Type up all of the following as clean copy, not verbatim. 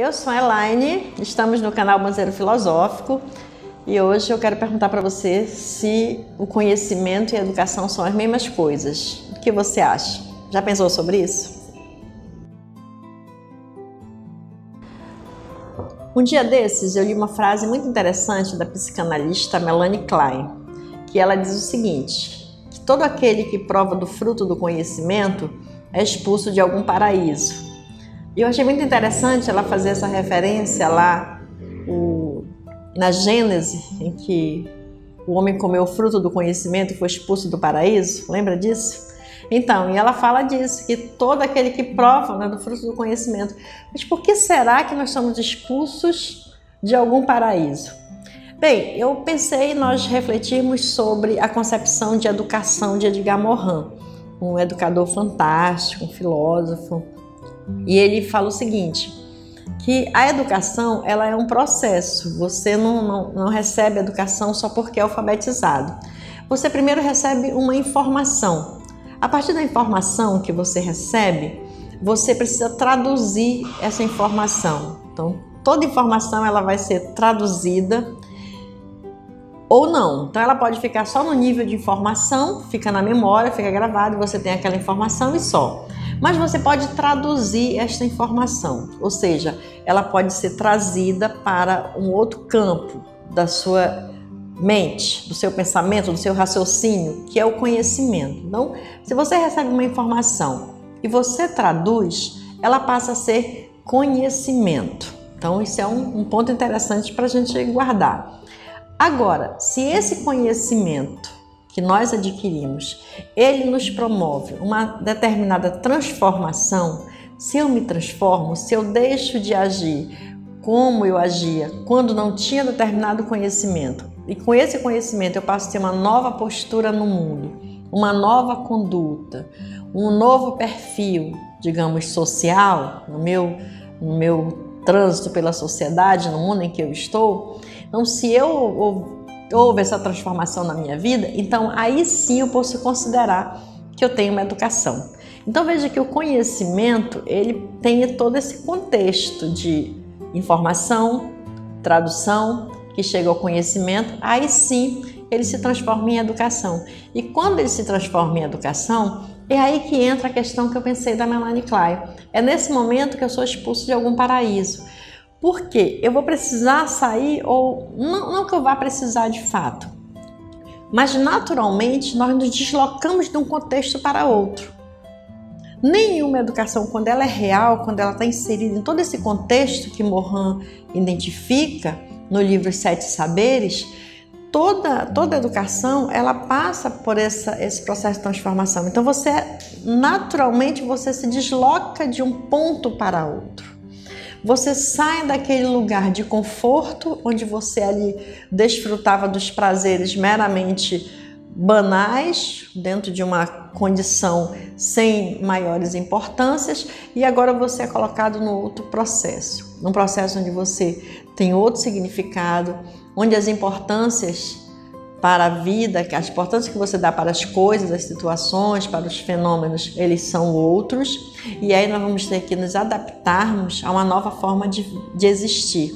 Eu sou a Elaine, estamos no canal Banzeiro Filosófico e hoje eu quero perguntar para você se o conhecimento e a educação são as mesmas coisas. O que você acha? Já pensou sobre isso? Um dia desses eu li uma frase muito interessante da psicanalista Melanie Klein, que ela diz o seguinte, que todo aquele que prova do fruto do conhecimento é expulso de algum paraíso. E eu achei muito interessante ela fazer essa referência lá na Gênese, em que o homem comeu o fruto do conhecimento e foi expulso do paraíso. Lembra disso? Então, e ela fala disso, que todo aquele que prova do fruto do conhecimento. Mas por que será que nós somos expulsos de algum paraíso? Bem, eu pensei nós refletirmos sobre a concepção de educação de Edgar Morin, um educador fantástico, um filósofo. E ele fala o seguinte, que a educação ela é um processo, você não recebe educação só porque é alfabetizado. Você primeiro recebe uma informação. A partir da informação que você recebe, você precisa traduzir essa informação. Então, toda informação ela vai ser traduzida ou não. Então, ela pode ficar só no nível de informação, fica na memória, fica gravado, você tem aquela informação e só. Mas você pode traduzir esta informação, ou seja, ela pode ser trazida para um outro campo da sua mente, do seu pensamento, do seu raciocínio, que é o conhecimento. Então, se você recebe uma informação e você traduz, ela passa a ser conhecimento. Então, isso é um ponto interessante para a gente guardar. Agora, se esse conhecimento que nós adquirimos, ele nos promove uma determinada transformação, se eu me transformo, se eu deixo de agir como eu agia quando não tinha determinado conhecimento, e com esse conhecimento eu passo a ter uma nova postura no mundo, uma nova conduta, um novo perfil, digamos, social, no meu trânsito pela sociedade, no mundo em que eu estou. Então, se houve essa transformação na minha vida, então aí sim eu posso considerar que eu tenho uma educação. Então veja que o conhecimento, ele tem todo esse contexto de informação, tradução, que chega ao conhecimento, aí sim ele se transforma em educação. E quando ele se transforma em educação, é aí que entra a questão que eu pensei da Melanie Klein. É nesse momento que eu sou expulso de algum paraíso. Por quê? Eu vou precisar sair, ou não que eu vá precisar de fato, mas naturalmente nós nos deslocamos de um contexto para outro. Nenhuma educação, quando ela é real, quando ela está inserida em todo esse contexto que Morin identifica no livro Os Sete Saberes, toda educação ela passa por esse processo de transformação. Então naturalmente você se desloca de um ponto para outro. Você sai daquele lugar de conforto, onde você ali desfrutava dos prazeres meramente banais, dentro de uma condição sem maiores importâncias, e agora você é colocado no outro processo. Num processo onde você tem outro significado, onde as importâncias para a vida, as importâncias que você dá para as coisas, as situações, para os fenômenos, eles são outros, e aí nós vamos ter que nos adaptarmos a uma nova forma de existir,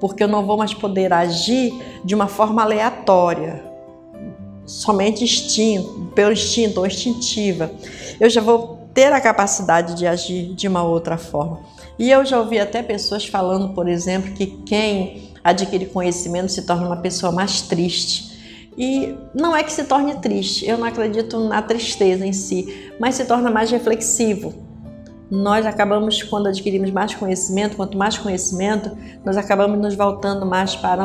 porque eu não vou mais poder agir de uma forma aleatória, somente pelo instinto ou instintiva. Eu já vou ter a capacidade de agir de uma outra forma. E eu já ouvi até pessoas falando, por exemplo, que quem adquire conhecimento se torna uma pessoa mais triste. E não é que se torne triste, eu não acredito na tristeza em si, mas se torna mais reflexivo. Nós acabamos, quando adquirimos mais conhecimento, quanto mais conhecimento, nós acabamos nos voltando mais para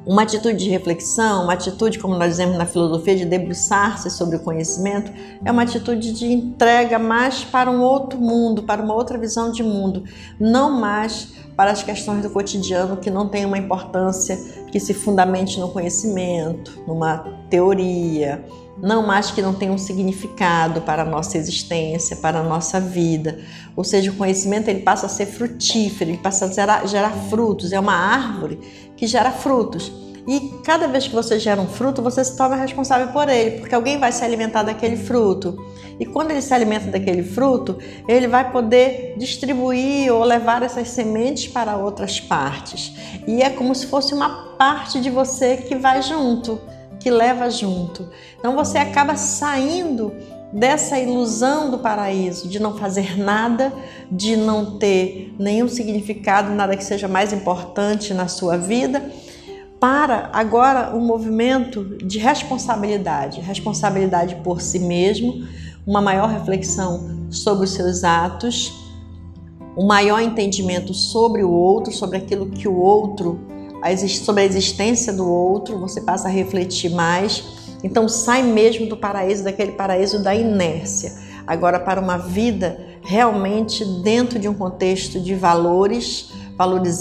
uma atitude de reflexão, uma atitude, como nós dizemos na filosofia, de debruçar-se sobre o conhecimento, é uma atitude de entrega mais para um outro mundo, para uma outra visão de mundo, não mais para as questões do cotidiano que não tem uma importância que se fundamente no conhecimento, numa teoria, não mais que não tem um significado para a nossa existência, para a nossa vida. Ou seja, o conhecimento ele passa a ser frutífero, ele passa a gerar frutos, é uma árvore que gera frutos. E cada vez que você gera um fruto, você se torna responsável por ele, porque alguém vai se alimentar daquele fruto. E quando ele se alimenta daquele fruto, ele vai poder distribuir ou levar essas sementes para outras partes. E é como se fosse uma parte de você que vai junto, que leva junto. Então você acaba saindo dessa ilusão do paraíso, de não fazer nada, de não ter nenhum significado, nada que seja mais importante na sua vida, para agora um movimento de responsabilidade, responsabilidade por si mesmo, uma maior reflexão sobre os seus atos, um maior entendimento sobre o outro, sobre aquilo que o outro, sobre a existência do outro, você passa a refletir mais. Então sai mesmo do paraíso, daquele paraíso da inércia, agora para uma vida realmente dentro de um contexto de valores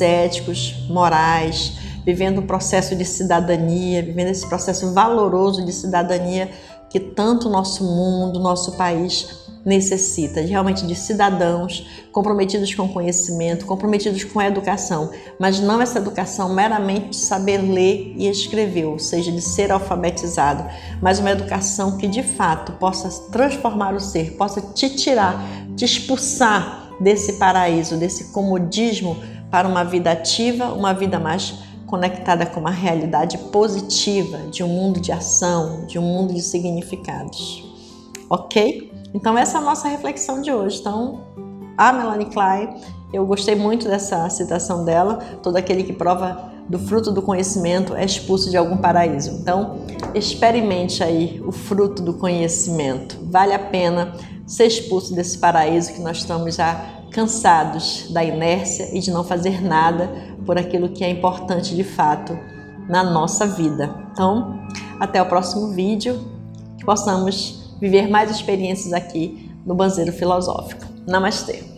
éticos, morais, vivendo um processo de cidadania, vivendo esse processo valoroso de cidadania que tanto o nosso mundo, nosso país necessita, realmente de cidadãos comprometidos com o conhecimento, comprometidos com a educação, mas não essa educação meramente de saber ler e escrever, ou seja, de ser alfabetizado, mas uma educação que de fato possa transformar o ser, possa te tirar, te expulsar desse paraíso, desse comodismo para uma vida ativa, uma vida mais conectada com uma realidade positiva, de um mundo de ação, de um mundo de significados. Ok? Então essa é a nossa reflexão de hoje. Então, a Melanie Klein, eu gostei muito dessa citação dela, todo aquele que prova do fruto do conhecimento é expulso de algum paraíso. Então, experimente aí o fruto do conhecimento. Vale a pena ser expulso desse paraíso que nós estamos já cansados da inércia e de não fazer nada por aquilo que é importante de fato na nossa vida. Então, até o próximo vídeo, que possamos viver mais experiências aqui no Banzeiro Filosófico. Namastê!